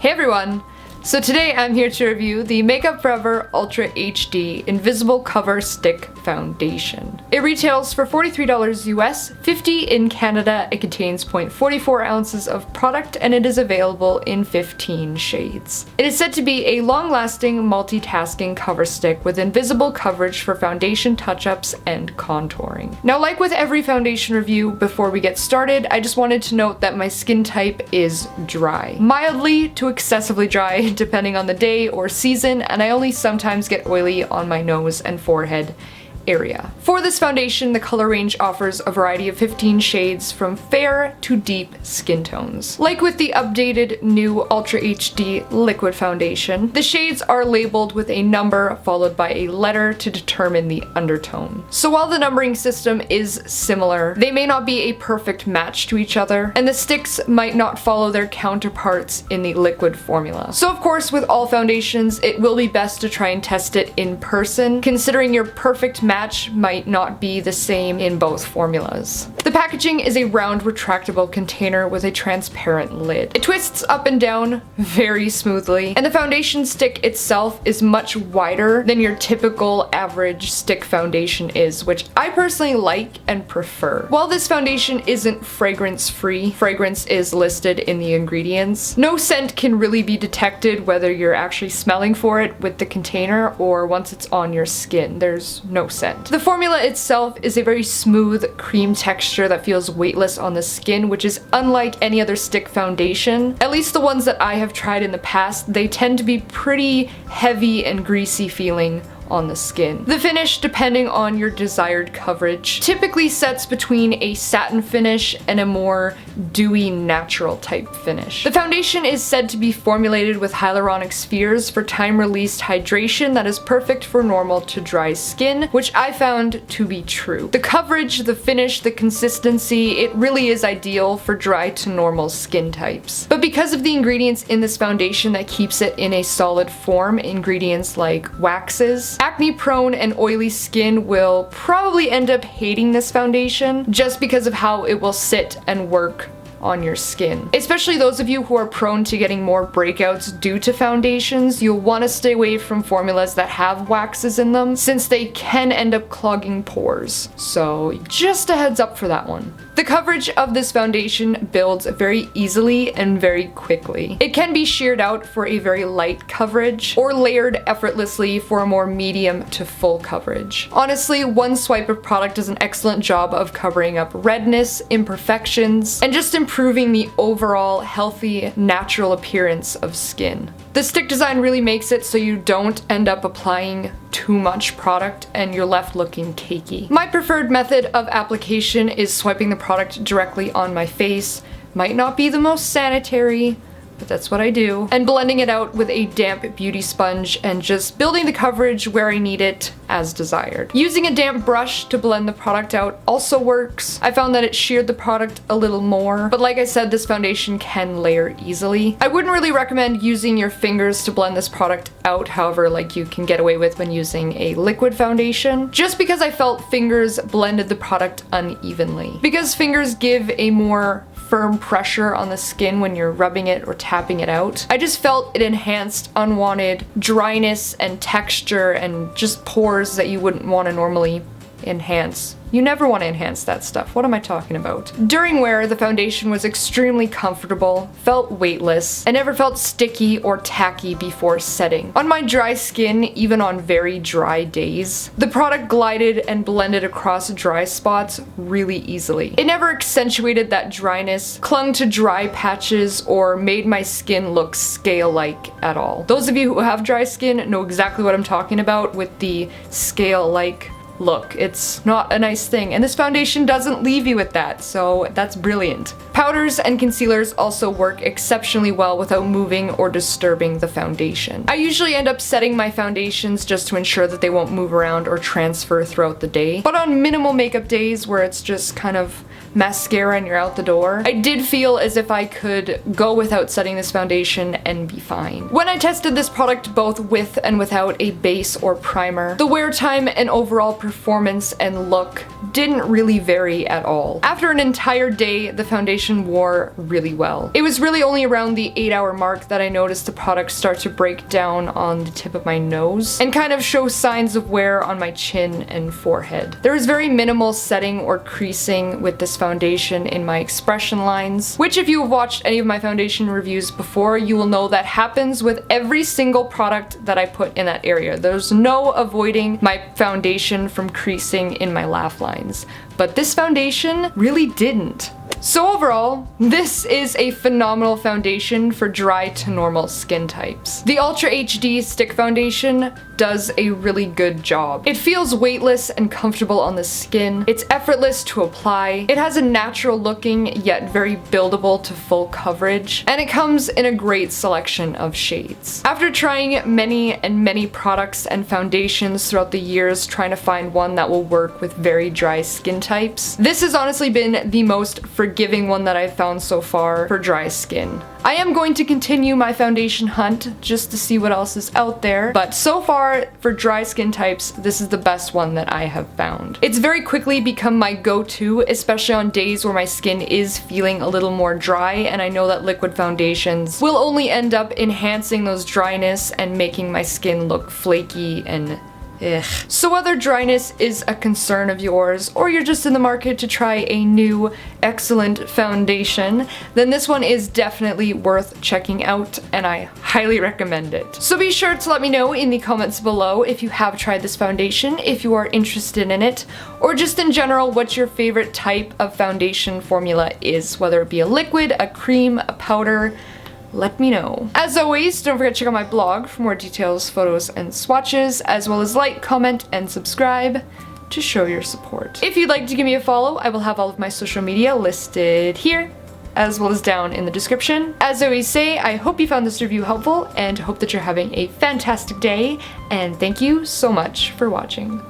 Hey everyone! So today I'm here to review the Makeup Forever Ultra HD Invisible Cover Stick Foundation. It retails for $43 US, $50 in Canada. It contains 0.44 ounces of product and it is available in 15 shades. It is said to be a long-lasting multitasking cover stick with invisible coverage for foundation touch-ups and contouring. Now, like with every foundation review, before we get started, I just wanted to note that my skin type is dry. Mildly to excessively dry, depending on the day or season, and I only sometimes get oily on my nose and forehead area. For this foundation, the color range offers a variety of 15 shades from fair to deep skin tones. Like with the updated new Ultra HD liquid foundation, the shades are labeled with a number followed by a letter to determine the undertone. So while the numbering system is similar, they may not be a perfect match to each other, and the sticks might not follow their counterparts in the liquid formula. So of course, with all foundations, it will be best to try and test it in person, considering your perfect match might not be the same in both formulas. The packaging is a round retractable container with a transparent lid. It twists up and down very smoothly, and the foundation stick itself is much wider than your typical average stick foundation is, which I personally like and prefer. While this foundation isn't fragrance-free, fragrance is listed in the ingredients, no scent can really be detected whether you're actually smelling for it with the container or once it's on your skin. There's no scent. The formula itself is a very smooth cream texture that feels weightless on the skin, which is unlike any other stick foundation. At least the ones that I have tried in the past, they tend to be pretty heavy and greasy feeling on the skin. The finish, depending on your desired coverage, typically sets between a satin finish and a more dewy natural type finish. The foundation is said to be formulated with hyaluronic spheres for time-released hydration that is perfect for normal to dry skin, which I found to be true. The coverage, the finish, the consistency, it really is ideal for dry to normal skin types. But because of the ingredients in this foundation that keeps it in a solid form, ingredients like waxes, acne-prone and oily skin will probably end up hating this foundation just because of how it will sit and work on your skin. Especially those of you who are prone to getting more breakouts due to foundations, you'll want to stay away from formulas that have waxes in them since they can end up clogging pores. So just a heads up for that one. The coverage of this foundation builds very easily and very quickly. It can be sheared out for a very light coverage or layered effortlessly for a more medium to full coverage. Honestly, one swipe of product does an excellent job of covering up redness, imperfections, and just improving the overall healthy, natural appearance of skin. The stick design really makes it so you don't end up applying too much product and you're left looking cakey. My preferred method of application is swiping the product directly on my face. Might not be the most sanitary, but that's what I do. And blending it out with a damp beauty sponge and just building the coverage where I need it as desired. Using a damp brush to blend the product out also works. I found that it sheared the product a little more, but like I said, this foundation can layer easily. I wouldn't really recommend using your fingers to blend this product out, however, like you can get away with when using a liquid foundation, just because I felt fingers blended the product unevenly. Because fingers give a more firm pressure on the skin when you're rubbing it or tapping it out, I just felt it enhanced unwanted dryness and texture and just pores that you wouldn't want to normally enhance. You never want to enhance that stuff. What am I talking about? During wear, the foundation was extremely comfortable, felt weightless, and never felt sticky or tacky before setting. On my dry skin, even on very dry days, the product glided and blended across dry spots really easily. It never accentuated that dryness, clung to dry patches, or made my skin look scale-like at all. Those of you who have dry skin know exactly what I'm talking about with the scale-like look. It's not a nice thing, and this foundation doesn't leave you with that, so that's brilliant. Powders and concealers also work exceptionally well without moving or disturbing the foundation. I usually end up setting my foundations just to ensure that they won't move around or transfer throughout the day, but on minimal makeup days where it's just kind of mascara and you're out the door, I did feel as if I could go without setting this foundation and be fine. When I tested this product both with and without a base or primer, the wear time and overall performance performance and look didn't really vary at all. After an entire day, the foundation wore really well. It was really only around the 8-hour mark that I noticed the product start to break down on the tip of my nose and kind of show signs of wear on my chin and forehead. There is very minimal setting or creasing with this foundation in my expression lines, which if you have watched any of my foundation reviews before, you will know that happens with every single product that I put in that area. There's no avoiding my foundation from creasing in my laugh lines, but this foundation really didn't. So overall, this is a phenomenal foundation for dry to normal skin types. The Ultra HD Stick Foundation does a really good job. It feels weightless and comfortable on the skin. It's effortless to apply. It has a natural looking yet very buildable to full coverage, and it comes in a great selection of shades. After trying many products and foundations throughout the years trying to find one that will work with very dry skin types, this has honestly been the most forgiving one that I've found so far for dry skin. I am going to continue my foundation hunt just to see what else is out there, but so far for dry skin types, this is the best one that I have found. It's very quickly become my go-to, especially on days where my skin is feeling a little more dry, and I know that liquid foundations will only end up enhancing those dryness and making my skin look flaky and ugh. So whether dryness is a concern of yours, or you're just in the market to try a new, excellent foundation, then this one is definitely worth checking out, and I highly recommend it. So be sure to let me know in the comments below if you have tried this foundation, if you are interested in it, or just in general what your favorite type of foundation formula is, whether it be a liquid, a cream, a powder. Let me know. As always, don't forget to check out my blog for more details, photos, and swatches, as well as like, comment, and subscribe to show your support. If you'd like to give me a follow, I will have all of my social media listed here, as well as down in the description. As I always say, I hope you found this review helpful, and hope that you're having a fantastic day, and thank you so much for watching.